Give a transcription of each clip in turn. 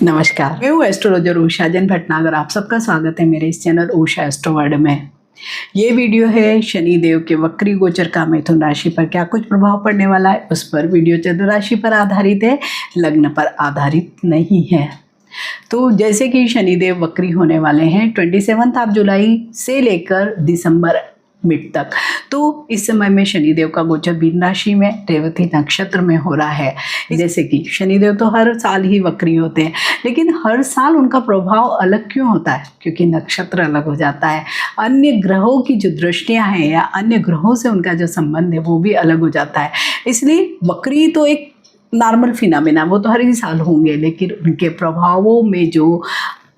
नमस्कार, मैं हूँ एस्ट्रोलॉजर उषा जैन भटनागर। आप सबका स्वागत है मेरे इस चैनल उषा एस्ट्रो वर्ल्ड में। ये वीडियो है शनि देव के वक्री गोचर का मिथुन राशि पर क्या कुछ प्रभाव पड़ने वाला है उस पर। वीडियो चंद्र राशि पर आधारित है, लग्न पर आधारित नहीं है। तो जैसे कि शनिदेव वक्री होने वाले हैं 27 जुलाई से लेकर दिसंबर मिड तक, तो इस समय में शनिदेव का गोचर मीन राशि में रेवती नक्षत्र में हो रहा है। जैसे कि शनिदेव तो हर साल ही वक्री होते हैं, लेकिन हर साल उनका प्रभाव अलग क्यों होता है? क्योंकि नक्षत्र अलग हो जाता है, अन्य ग्रहों की जो दृष्टियां हैं या अन्य ग्रहों से उनका जो संबंध है वो भी अलग हो जाता है। इसलिए वक्री तो एक नॉर्मल फिनोमेना, वो तो हर ही साल होंगे, लेकिन उनके प्रभावों में जो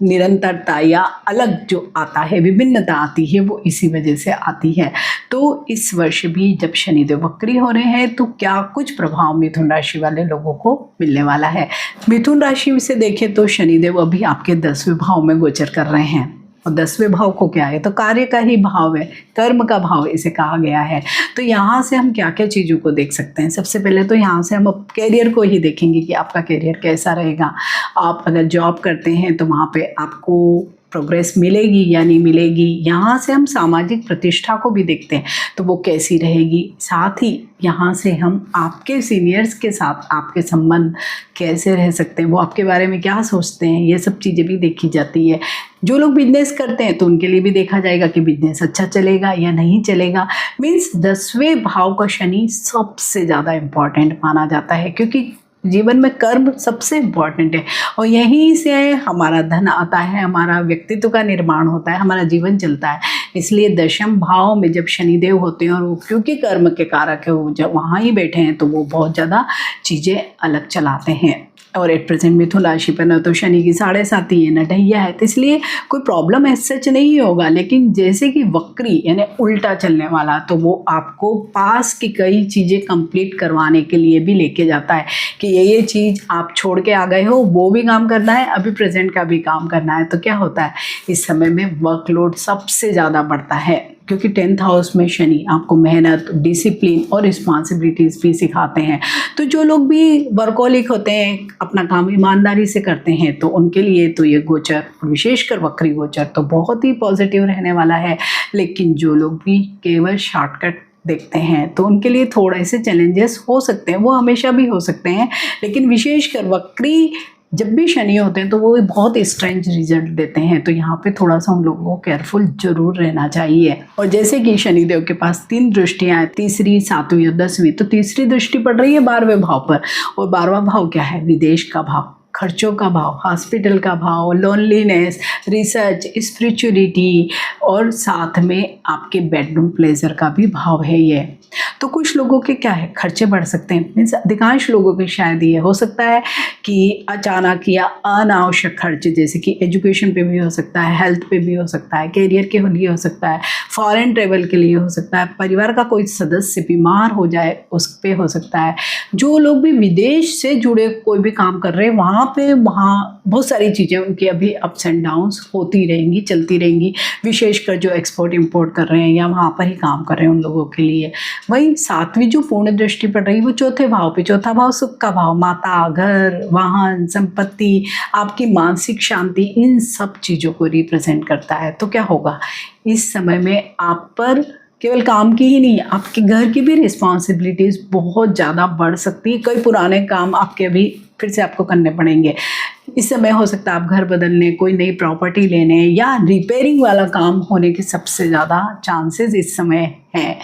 निरंतरता या अलग जो आता है, विभिन्नता आती है, वो इसी वजह से आती है। तो इस वर्ष भी जब शनिदेव वक्री हो रहे हैं तो क्या कुछ प्रभाव मिथुन राशि वाले लोगों को मिलने वाला है। मिथुन राशि से देखें तो शनिदेव अभी आपके 10वें भाव में गोचर कर रहे हैं, और 10वें भाव को क्या है तो कार्य का ही भाव है, कर्म का भाव इसे कहा गया है। तो यहाँ से हम क्या क्या चीज़ों को देख सकते हैं। सबसे पहले तो यहाँ से हम कैरियर को ही देखेंगे कि आपका कैरियर कैसा रहेगा। आप अगर जॉब करते हैं तो वहाँ पे आपको प्रोग्रेस मिलेगी या नहीं मिलेगी। यहाँ से हम सामाजिक प्रतिष्ठा को भी देखते हैं तो वो कैसी रहेगी। साथ ही यहाँ से हम आपके सीनियर्स के साथ आपके संबंध कैसे रह सकते हैं, वो आपके बारे में क्या सोचते हैं, ये सब चीज़ें भी देखी जाती है। जो लोग बिजनेस करते हैं तो उनके लिए भी देखा जाएगा कि बिजनेस अच्छा चलेगा या नहीं चलेगा। मीन्स 10वें भाव का शनि सबसे ज़्यादा इम्पॉर्टेंट माना जाता है, क्योंकि जीवन में कर्म सबसे इम्पॉर्टेंट है और यहीं से हमारा धन आता है, हमारा व्यक्तित्व का निर्माण होता है, हमारा जीवन चलता है। इसलिए 10वें भाव में जब शनिदेव होते हैं और वो क्योंकि कर्म के कारक है, वो जब वहाँ ही बैठे हैं तो वो बहुत ज़्यादा चीज़ें अलग चलाते हैं। और एट प्रेजेंट मिथुन राशि पर न तो शनि की 7.5 है न ढैया है, तो इसलिए कोई प्रॉब्लम ऐसा सच नहीं होगा। लेकिन जैसे कि वक्री यानी उल्टा चलने वाला, तो वो आपको पास की कई चीज़ें कंप्लीट करवाने के लिए भी लेके जाता है कि ये चीज़ आप छोड़ के आ गए हो, वो भी काम करना है, अभी प्रेजेंट का भी काम करना है। तो क्या होता है इस समय में वर्कलोड सबसे ज़्यादा बढ़ता है, क्योंकि 10th हाउस में शनि आपको मेहनत, डिसिप्लिन और रिस्पॉन्सिबिलिटीज़ भी सिखाते हैं। तो जो लोग भी वर्कोलिक होते हैं, अपना काम ईमानदारी से करते हैं, तो उनके लिए तो ये गोचर, विशेषकर वक्री गोचर, तो बहुत ही पॉजिटिव रहने वाला है। लेकिन जो लोग भी केवल शॉर्टकट देखते हैं तो उनके लिए थोड़े से चैलेंजेस हो सकते हैं, वो हमेशा भी हो सकते हैं। लेकिन विशेषकर वक्री जब भी शनि होते हैं तो वो बहुत स्ट्रेंज रिजल्ट देते हैं, तो यहाँ पे थोड़ा सा उन लोगों को केयरफुल जरूर रहना चाहिए। और जैसे कि शनिदेव के पास 3 दृष्टियाँ, तीसरी, 7वीं और 10वीं, तो तीसरी दृष्टि पड़ रही है 12वें भाव पर, और 12वां भाव क्या है? विदेश का भाव, खर्चों का भाव, हॉस्पिटल का भाव, लोनलीनेस, रिसर्च, स्पिरिचुअलिटी, और साथ में आपके बेडरूम प्लेजर का भी भाव है ये। तो कुछ लोगों के क्या है, खर्चे बढ़ सकते हैं। मीन्स अधिकांश लोगों के शायद ये हो सकता है कि अचानक या अनावश्यक खर्च, जैसे कि एजुकेशन पे भी हो सकता है, हेल्थ पे भी हो सकता है, कैरियर के लिए हो सकता है, फॉरेन ट्रेवल के लिए हो सकता है, परिवार का कोई सदस्य बीमार हो जाए उस पे हो सकता है। जो लोग भी विदेश से जुड़े कोई भी काम कर रहे हैं वहाँ बहुत सारी चीज़ें उनकी अभी अप्स एंड डाउन्स होती रहेंगी, चलती रहेंगी। विशेषकर जो एक्सपोर्ट इंपोर्ट कर रहे हैं या वहाँ पर ही काम कर रहे हैं उन लोगों के लिए। वही 7वीं जो पूर्ण दृष्टि पड़ रही है वो 4थे भाव पे, 4था भाव सुख का भाव, माता, घर, वाहन, संपत्ति, आपकी मानसिक शांति, इन सब चीज़ों को रिप्रेजेंट करता है। तो क्या होगा इस समय में आप पर केवल काम की ही नहीं, आपके घर की भी रिस्पॉन्सिबिलिटीज़ बहुत ज़्यादा बढ़ सकती है। कई पुराने काम आपके अभी फिर से आपको करने पड़ेंगे। इस समय हो सकता है आप घर बदलने, कोई नई प्रॉपर्टी लेने या रिपेयरिंग वाला काम होने के सबसे ज़्यादा चांसेस इस समय हैं।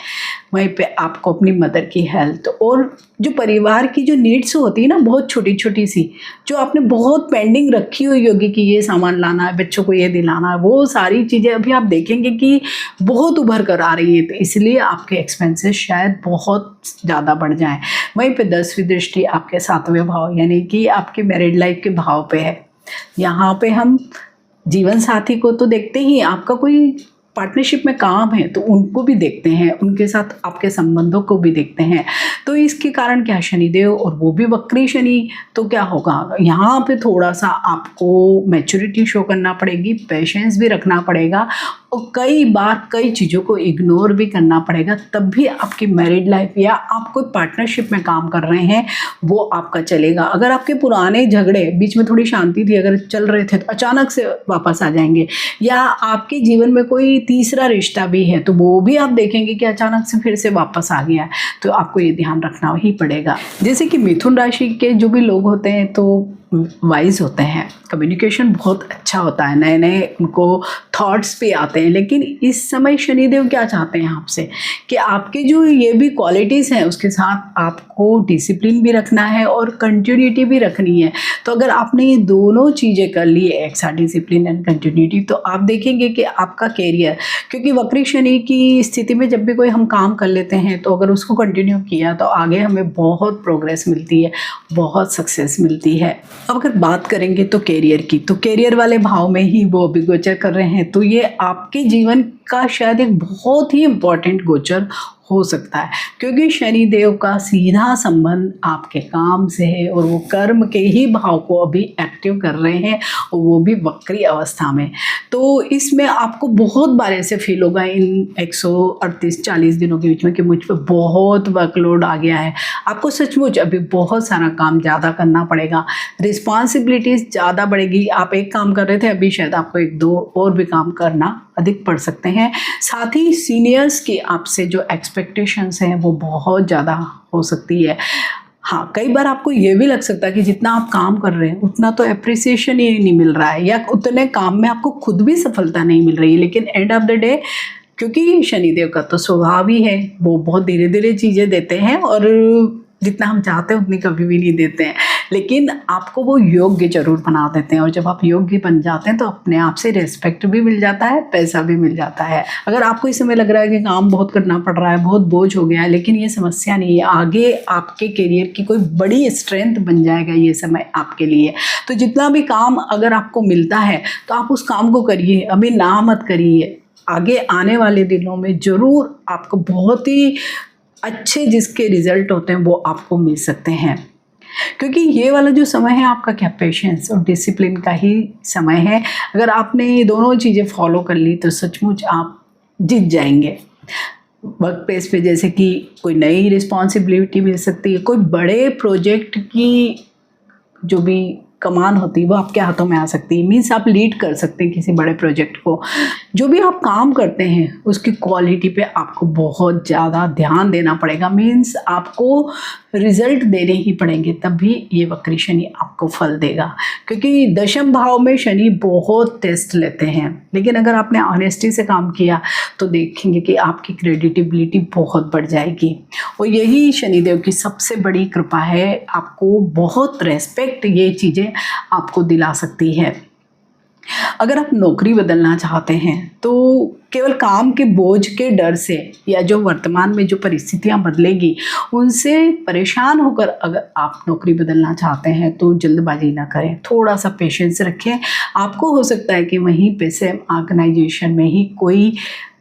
वहीं पे आपको अपनी मदर की हेल्थ और जो परिवार की जो नीड्स होती है ना, बहुत छोटी छोटी सी, जो आपने बहुत पेंडिंग रखी हुई होगी कि ये सामान लाना है, बच्चों को ये दिलाना है, वो सारी चीज़ें अभी आप देखेंगे कि बहुत उभर कर आ रही है। तो इसलिए आपके एक्सपेंसेस शायद बहुत ज़्यादा बढ़ जाएं। वहीं पे 10वीं दृष्टि आपके 7वें भाव यानी कि आपके मैरिड लाइफ के भाव पे है। यहाँ पे हम जीवन साथी को तो देखते ही, आपका कोई पार्टनरशिप में काम है तो उनको भी देखते हैं, उनके साथ आपके संबंधों को भी देखते हैं। तो इसके कारण क्या, शनिदेव और वो भी वक्री शनि, तो क्या होगा यहाँ पे थोड़ा सा आपको मैच्योरिटी शो करना पड़ेगी, पेशेंस भी रखना पड़ेगा और कई बार कई चीज़ों को इग्नोर भी करना पड़ेगा, तब भी आपकी मैरिड लाइफ या आप कोई पार्टनरशिप में काम कर रहे हैं वो आपका चलेगा। अगर आपके पुराने झगड़े, बीच में थोड़ी शांति थी, अगर चल रहे थे तो अचानक से वापस आ जाएंगे, या आपके जीवन में कोई तीसरा रिश्ता भी है तो वो भी आप देखेंगे कि अचानक से फिर से वापस आ गया है। तो आपको ये ध्यान रखना ही पड़ेगा। जैसे कि मिथुन राशि के जो भी लोग होते हैं तो वाइज होते हैं, कम्युनिकेशन बहुत अच्छा होता है, नए नए उनको थॉट्स भी आते हैं। लेकिन इस समय शनिदेव क्या चाहते हैं आपसे कि आपके जो ये भी क्वालिटीज़ हैं उसके साथ आपको डिसिप्लिन भी रखना है और कंटिन्यूटी भी रखनी है। तो अगर आपने ये दोनों चीज़ें कर ली, एक साथ डिसिप्लिन एंड कंटिन्यूटी, तो आप देखेंगे कि आपका कैरियर, क्योंकि वक्री शनि की स्थिति में जब भी कोई हम काम कर लेते हैं तो अगर उसको कंटिन्यू किया तो आगे हमें बहुत प्रोग्रेस मिलती है, बहुत सक्सेस मिलती है। अब अगर बात करेंगे तो कैरियर की, तो कैरियर वाले भाव में ही वो अभी गोचर कर रहे हैं, तो ये आपके जीवन का शायद एक बहुत ही इम्पॉर्टेंट गोचर हो सकता है, क्योंकि शनिदेव का सीधा संबंध आपके काम से है और वो कर्म के ही भाव को अभी एक्टिव कर रहे हैं, और वो भी वक्री अवस्था में। तो इसमें आपको बहुत बार ऐसे फील होगा इन 138-40 दिनों के बीच में कि मुझ पर बहुत वर्कलोड आ गया है। आपको सचमुच अभी बहुत सारा काम ज़्यादा करना पड़ेगा, रिस्पॉन्सिबिलिटीज़ ज़्यादा बढ़ेगी। आप एक काम कर रहे थे, अभी शायद आपको 1-2 और भी काम करना अधिक पड़ सकते हैं। साथ ही सीनियर्स की आपसे जो एक्सपेक्टेशंस हैं वो बहुत ज़्यादा हो सकती है। हाँ, कई बार आपको ये भी लग सकता है कि जितना आप काम कर रहे हैं उतना तो अप्रिसिएशन ही नहीं मिल रहा है, या उतने काम में आपको खुद भी सफलता नहीं मिल रही है। लेकिन एंड ऑफ द डे, क्योंकि शनिदेव का तो स्वभाव ही है, वो बहुत धीरे धीरे चीज़ें देते हैं और जितना हम चाहते हैं उतनी कभी भी नहीं देते हैं, लेकिन आपको वो योग्य जरूर बना देते हैं। और जब आप योग्य बन जाते हैं तो अपने आप से रिस्पेक्ट भी मिल जाता है, पैसा भी मिल जाता है। अगर आपको इस समय लग रहा है कि काम बहुत करना पड़ रहा है, बहुत बोझ हो गया है, लेकिन ये समस्या नहीं है, आगे आपके करियर की कोई बड़ी स्ट्रेंथ बन जाएगा ये समय आपके लिए। तो जितना भी काम अगर आपको मिलता है तो आप उस काम को करिए, अभी ना मत करिए। आगे आने वाले दिनों में ज़रूर आपको बहुत ही अच्छे जिसके रिजल्ट होते हैं वो आपको मिल सकते हैं, क्योंकि ये वाला जो समय है आपका क्या पेशेंस और डिसिप्लिन का ही समय है। अगर आपने ये दोनों चीज़ें फॉलो कर ली तो सचमुच आप जीत जाएंगे। वर्क प्लेस पे जैसे कि कोई नई रिस्पॉन्सिबिलिटी मिल सकती है, कोई बड़े प्रोजेक्ट की जो भी कमान होती है वो आपके हाथों में आ सकती है, मीन्स आप लीड कर सकते हैं किसी बड़े प्रोजेक्ट को। जो भी आप काम करते हैं उसकी क्वालिटी पे आपको बहुत ज़्यादा ध्यान देना पड़ेगा, मीन्स आपको रिजल्ट देने ही पड़ेंगे, तब भी ये वक्री शनि आपको फल देगा। क्योंकि दशम भाव में शनि बहुत टेस्ट लेते हैं, लेकिन अगर आपने ऑनेस्टी से काम किया तो देखेंगे कि आपकी क्रेडिटेबिलिटी बहुत बढ़ जाएगी। और यही शनिदेव की सबसे बड़ी कृपा है, आपको बहुत रेस्पेक्ट ये चीज़ें आपको दिला सकती है। अगर आप नौकरी बदलना चाहते हैं तो केवल काम के बोझ के डर से या जो वर्तमान में जो परिस्थितियां बदलेगी उनसे परेशान होकर अगर आप नौकरी बदलना चाहते हैं तो जल्दबाजी ना करें, थोड़ा सा पेशेंस रखें। आपको हो सकता है कि वहीं पे से ऑर्गेनाइजेशन में ही कोई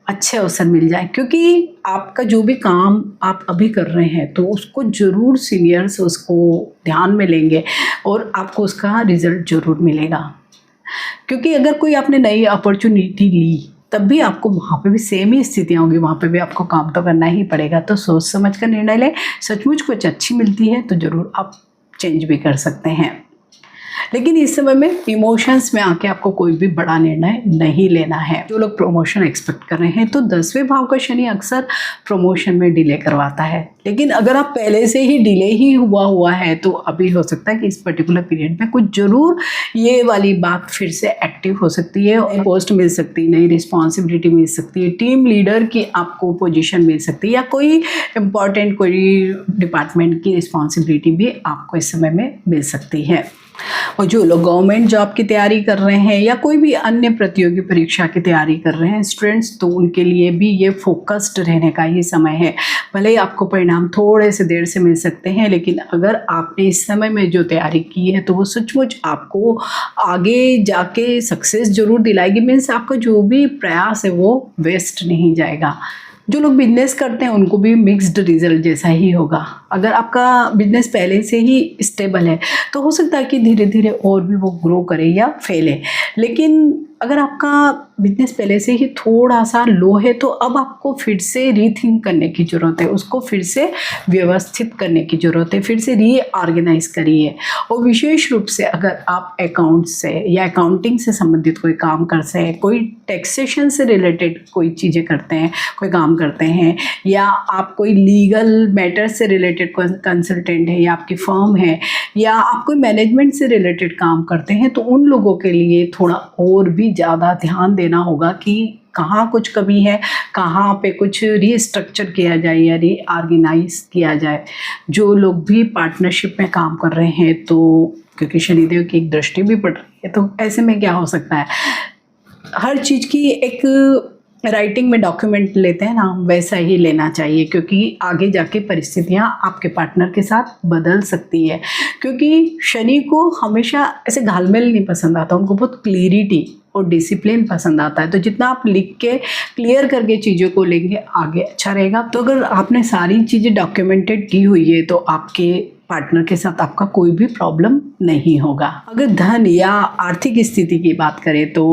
अच्छे अवसर मिल जाए, क्योंकि आपका जो भी काम आप अभी कर रहे हैं तो उसको ज़रूर सीनियर्स उसको ध्यान में लेंगे और आपको उसका रिज़ल्ट ज़रूर मिलेगा। क्योंकि अगर कोई आपने नई अपॉर्चुनिटी ली तब भी आपको वहाँ पे भी सेम ही स्थितियाँ होंगी, वहाँ पे भी आपको काम तो करना ही पड़ेगा। तो सोच समझ कर निर्णय लें, सचमुच कुछ अच्छी मिलती है तो ज़रूर आप चेंज भी कर सकते हैं। लेकिन इस समय में इमोशंस में आके आपको कोई भी बड़ा निर्णय नहीं लेना है। जो लोग प्रमोशन एक्सपेक्ट कर रहे हैं तो 10वें भाव का शनि अक्सर प्रमोशन में डिले करवाता है, लेकिन अगर आप पहले से ही डिले ही हुआ है तो अभी हो सकता है कि इस पर्टिकुलर पीरियड में कुछ ज़रूर ये वाली बात फिर से एक्टिव हो सकती है, और पोस्ट मिल सकती है, नई रिस्पॉन्सिबिलिटी मिल सकती है, टीम लीडर की आपको पोजीशन मिल सकती है, या कोई इम्पॉर्टेंट कोई डिपार्टमेंट की रिस्पॉन्सिबिलिटी भी आपको इस समय में मिल सकती है। और जो लोग गवर्नमेंट जॉब की तैयारी कर रहे हैं या कोई भी अन्य प्रतियोगी परीक्षा की तैयारी कर रहे हैं स्टूडेंट्स, तो उनके लिए भी ये फोकस्ड रहने का ही समय है। भले ही आपको परिणाम थोड़े से देर से मिल सकते हैं, लेकिन अगर आपने इस समय में जो तैयारी की है तो वो सचमुच आपको आगे जाके सक्सेस जरूर दिलाएगी। मीन्स आपका जो भी प्रयास है वो वेस्ट नहीं जाएगा। जो लोग बिजनेस करते हैं उनको भी मिक्स्ड रिजल्ट जैसा ही होगा। अगर आपका बिजनेस पहले से ही स्टेबल है तो हो सकता है कि धीरे धीरे और भी वो ग्रो करे या फैले। लेकिन अगर आपका बिजनेस पहले से ही थोड़ा सा लो है तो अब आपको फिर से रीथिंक करने की ज़रूरत है, उसको फिर से व्यवस्थित करने की ज़रूरत है, फिर से रीऑर्गेनाइज करिए। और विशेष रूप से अगर आप अकाउंट से या अकाउंटिंग से संबंधित कोई काम करते हैं, कोई टैक्सेशन से रिलेटेड कोई चीज़ें करते हैं, कोई काम करते हैं, या आप कोई लीगल मैटर से रिलेटेड कोई कंसल्टेंट है या आपकी फर्म है, या आप कोई मैनेजमेंट से रिलेटेड काम करते हैं, तो उन लोगों के लिए थोड़ा और भी ज़्यादा ध्यान देना होगा कि कहाँ कुछ कमी है, कहाँ पे कुछ रीस्ट्रक्चर किया जाए या रीऑर्गेनाइज किया जाए। जो लोग भी पार्टनरशिप में काम कर रहे हैं, तो क्योंकि शनिदेव की एक दृष्टि भी पड़ रही है, तो ऐसे में क्या हो सकता है, हर चीज़ की एक राइटिंग में डॉक्यूमेंट लेते हैं ना, वैसा ही लेना चाहिए, क्योंकि आगे जाके परिस्थितियाँ आपके पार्टनर के साथ बदल सकती है। क्योंकि शनि को हमेशा ऐसे घालमेल नहीं पसंद आता, उनको बहुत क्लियरिटी और डिसिप्लिन पसंद आता है। तो जितना आप लिख के क्लियर करके चीज़ों को लेंगे आगे अच्छा रहेगा। तो अगर आपने सारी चीज़ें डॉक्यूमेंटेड की हुई है तो आपके पार्टनर के साथ आपका कोई भी प्रॉब्लम नहीं होगा। अगर धन या आर्थिक स्थिति की बात करें तो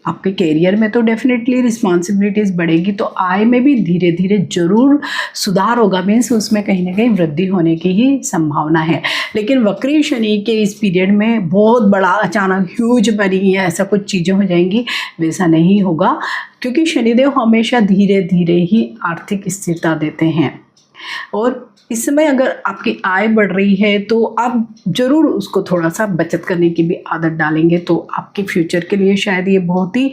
आपके कैरियर में तो डेफिनेटली रिस्पॉन्सिबिलिटीज़ बढ़ेगी, तो आय में भी धीरे धीरे जरूर सुधार होगा, मीन्स उसमें कहीं ना कहीं वृद्धि होने की ही संभावना है। लेकिन वक्री शनि के इस पीरियड में बहुत बड़ा अचानक ह्यूज मनी या ऐसा कुछ चीज़ें हो जाएंगी, वैसा नहीं होगा, क्योंकि शनिदेव हमेशा धीरे धीरे ही आर्थिक स्थिरता देते हैं। और इस समय अगर आपकी आय बढ़ रही है तो आप ज़रूर उसको थोड़ा सा बचत करने की भी आदत डालेंगे, तो आपके फ्यूचर के लिए शायद ये बहुत ही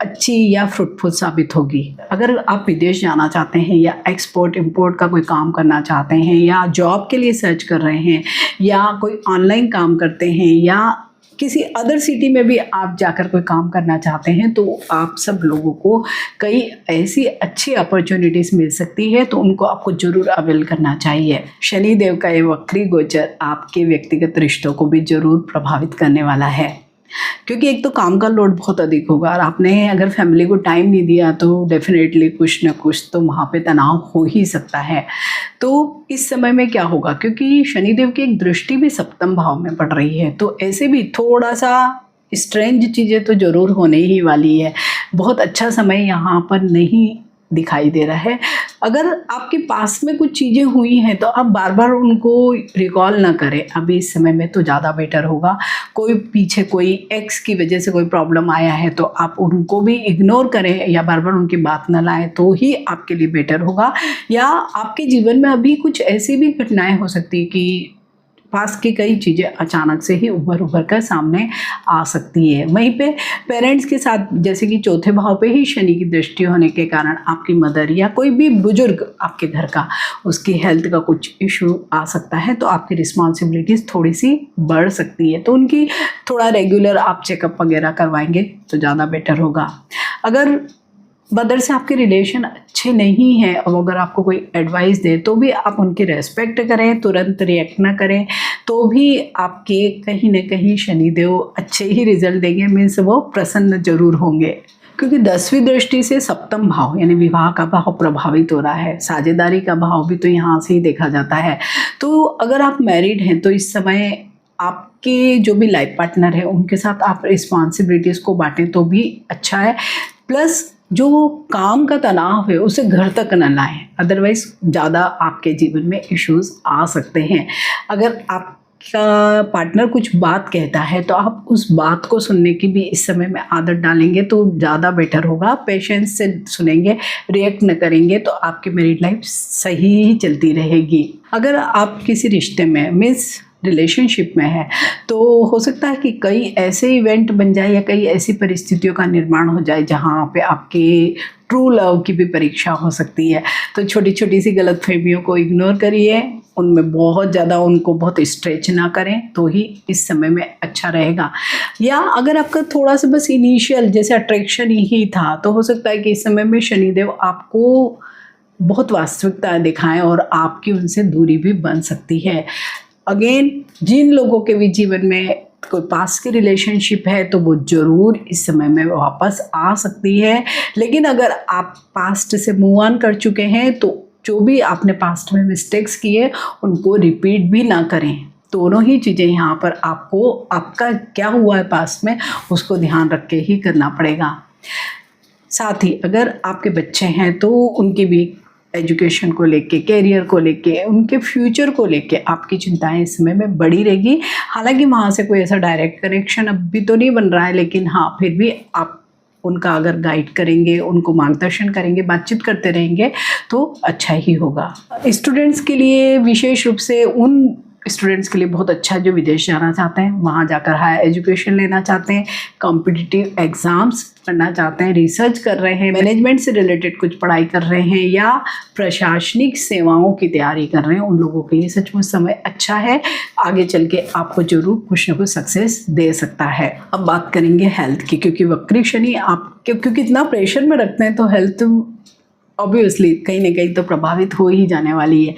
अच्छी या फ्रूटफुल साबित होगी। अगर आप विदेश जाना चाहते हैं या एक्सपोर्ट इंपोर्ट का कोई काम करना चाहते हैं, या जॉब के लिए सर्च कर रहे हैं, या कोई ऑनलाइन काम करते हैं, या किसी अदर सिटी में भी आप जाकर कोई काम करना चाहते हैं, तो आप सब लोगों को कई ऐसी अच्छी अपॉर्चुनिटीज़ मिल सकती है, तो उनको आपको ज़रूर अवेल करना चाहिए। शनि देव का ये वक्री गोचर आपके व्यक्तिगत रिश्तों को भी ज़रूर प्रभावित करने वाला है, क्योंकि एक तो काम का लोड बहुत अधिक होगा, और आपने अगर फैमिली को टाइम नहीं दिया तो डेफिनेटली कुछ न कुछ तो वहाँ पे तनाव हो ही सकता है। तो इस समय में क्या होगा, क्योंकि शनिदेव की एक दृष्टि भी सप्तम भाव में पड़ रही है, तो ऐसे भी थोड़ा सा स्ट्रेंज चीज़ें तो ज़रूर होने ही वाली है। बहुत अच्छा समय यहाँ पर नहीं दिखाई दे रहा है। अगर आपके पास में कुछ चीज़ें हुई हैं तो आप बार बार उनको रिकॉल ना करें, अभी इस समय में तो ज़्यादा बेटर होगा। कोई पीछे कोई एक्स की वजह से कोई प्रॉब्लम आया है तो आप उनको भी इग्नोर करें या बार बार उनकी बात ना लाएं, तो ही आपके लिए बेटर होगा। या आपके जीवन में अभी कुछ ऐसी भी घटनाएं हो सकती है कि पास की कई चीज़ें अचानक से ही उभर कर सामने आ सकती है। वहीं पे पेरेंट्स के साथ, जैसे कि चौथे भाव पे ही शनि की दृष्टि होने के कारण आपकी मदर या कोई भी बुजुर्ग आपके घर का, उसकी हेल्थ का कुछ इशू आ सकता है, तो आपकी रिस्पॉन्सिबिलिटीज़ थोड़ी सी बढ़ सकती है। तो उनकी थोड़ा रेगुलर आप चेकअप वगैरह करवाएंगे तो ज़्यादा बेटर होगा। अगर मदर से आपके रिलेशन अच्छे नहीं हैं और अगर आपको कोई एडवाइस दे तो भी आप उनकी रेस्पेक्ट करें, तुरंत रिएक्ट ना करें, तो भी आपके कहीं ना कहीं शनिदेव अच्छे ही रिजल्ट देंगे, मीन्स वो प्रसन्न जरूर होंगे। क्योंकि 10वीं दृष्टि से सप्तम भाव यानी विवाह का भाव प्रभावित हो रहा है, साझेदारी का भाव भी तो यहाँ से ही देखा जाता है। तो अगर आप मैरिड हैं तो इस समय आपके जो भी लाइफ पार्टनर है उनके साथ आप रिस्पॉन्सिबिलिटीज़ को बांटें तो भी अच्छा है। प्लस जो काम का तनाव है उसे घर तक न लाएं, अदरवाइज ज़्यादा आपके जीवन में इश्यूज आ सकते हैं। अगर आपका पार्टनर कुछ बात कहता है तो आप उस बात को सुनने की भी इस समय में आदत डालेंगे तो ज़्यादा बेटर होगा। पेशेंस से सुनेंगे, रिएक्ट न करेंगे तो आपकी मैरिड लाइफ सही ही चलती रहेगी। अगर आप किसी रिश्ते में मीन्स रिलेशनशिप में है तो हो सकता है कि कई ऐसे इवेंट बन जाए या कई ऐसी परिस्थितियों का निर्माण हो जाए जहाँ पे आपके ट्रू लव की भी परीक्षा हो सकती है। तो छोटी छोटी सी गलतफहमियों को इग्नोर करिए, उनमें बहुत ज़्यादा उनको बहुत स्ट्रेच ना करें तो ही इस समय में अच्छा रहेगा। या अगर आपका थोड़ा सा बस इनिशियल जैसे अट्रैक्शन ही था तो हो सकता है कि इस समय में शनिदेव आपको बहुत वास्तविकता दिखाएं और आपकी उनसे दूरी भी बन सकती है। अगेन, जिन लोगों के भी जीवन में कोई पास की रिलेशनशिप है तो वो ज़रूर इस समय में वापस आ सकती है। लेकिन अगर आप पास्ट से मूव ऑन कर चुके हैं तो जो भी आपने पास्ट में मिस्टेक्स किए उनको रिपीट भी ना करें। दोनों ही चीज़ें यहाँ पर आपको, आपका क्या हुआ है पास्ट में उसको ध्यान रख के ही करना पड़ेगा। साथ ही अगर आपके बच्चे हैं तो उनकी भी एजुकेशन को लेके, करियर को लेके, उनके फ्यूचर को लेके आपकी चिंताएं इस समय में बढ़ी रहेगी। हालांकि वहाँ से कोई ऐसा डायरेक्ट कनेक्शन अभी तो नहीं बन रहा है, लेकिन हाँ फिर भी आप उनका अगर गाइड करेंगे, उनको मार्गदर्शन करेंगे, बातचीत करते रहेंगे तो अच्छा ही होगा। स्टूडेंट्स के लिए विशेष रूप से उन स्टूडेंट्स के लिए बहुत अच्छा है जो विदेश जाना चाहते हैं, वहाँ जाकर हायर एजुकेशन लेना चाहते हैं, कॉम्पिटिटिव एग्ज़ाम्स पढ़ना चाहते हैं, रिसर्च कर रहे हैं, मैनेजमेंट से रिलेटेड कुछ पढ़ाई कर रहे हैं या प्रशासनिक सेवाओं की तैयारी कर रहे हैं, उन लोगों के लिए सचमुच समय अच्छा है। आगे चल के आपको जरूर कुछ ना कुछ सक्सेस दे सकता है। अब बात करेंगे हेल्थ की, क्योंकि वक्री शनि आप क्योंकि इतना प्रेशर में रखते हैं तो हेल्थ ऑब्वियसली कहीं ना कहीं तो प्रभावित हो ही जाने वाली है।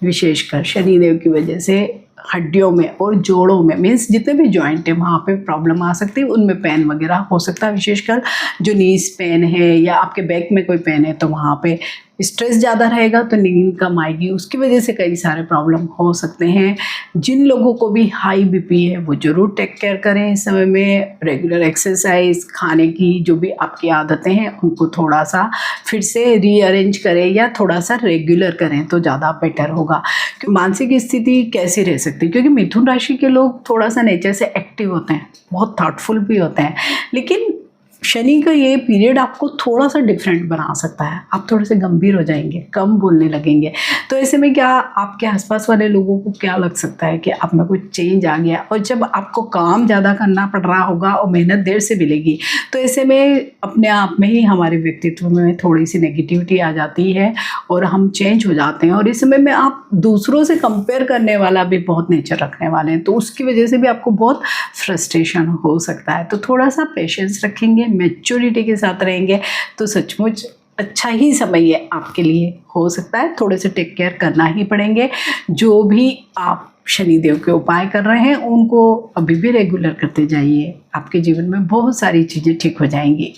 विशेषकर शनिदेव की वजह से हड्डियों में और जोड़ों में, मीन्स जितने भी जॉइंट है वहाँ पे प्रॉब्लम आ सकती है, उनमें पेन वगैरह हो सकता है। विशेषकर जो नीज पेन है या आपके बैक में कोई पेन है तो वहाँ पे स्ट्रेस ज़्यादा रहेगा तो नींद कम आएगी, उसकी वजह से कई सारे प्रॉब्लम हो सकते हैं। जिन लोगों को भी हाई बीपी है वो ज़रूर टेक केयर करें इस समय में। रेगुलर एक्सरसाइज, खाने की जो भी आपकी आदतें हैं उनको थोड़ा सा फिर से रीअरेंज करें या थोड़ा सा रेगुलर करें तो ज़्यादा बेटर होगा। मानसिक स्थिति कैसी रह सकती है, क्योंकि मिथुन राशि के लोग थोड़ा सा नेचर से एक्टिव होते हैं, बहुत थॉटफुल भी होते हैं, लेकिन शनि का ये पीरियड आपको थोड़ा सा डिफरेंट बना सकता है। आप थोड़े से गंभीर हो जाएंगे, कम बोलने लगेंगे, तो ऐसे में क्या आपके आसपास वाले लोगों को क्या लग सकता है कि आप में कुछ चेंज आ गया। और जब आपको काम ज़्यादा करना पड़ रहा होगा और मेहनत देर से मिलेगी तो ऐसे में अपने आप में ही हमारे व्यक्तित्व में थोड़ी सी नेगेटिविटी आ जाती है और हम चेंज हो जाते हैं। और इस समय में आप दूसरों से कंपेयर करने वाला भी बहुत नेचर रखने वाले हैं, तो उसकी वजह से भी आपको बहुत फ्रस्ट्रेशन हो सकता है। तो थोड़ा सा पेशेंस रखेंगे, मैच्योरिटी के साथ रहेंगे तो सचमुच अच्छा ही समय है आपके लिए हो सकता है। थोड़े से टेक केयर करना ही पड़ेंगे। जो भी आप शनिदेव के उपाय कर रहे हैं उनको अभी भी रेगुलर करते जाइए, आपके जीवन में बहुत सारी चीज़ें ठीक हो जाएंगी।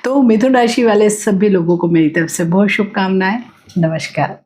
तो मिथुन राशि वाले सभी लोगों को मेरी तरफ से बहुत शुभकामनाएं। नमस्कार।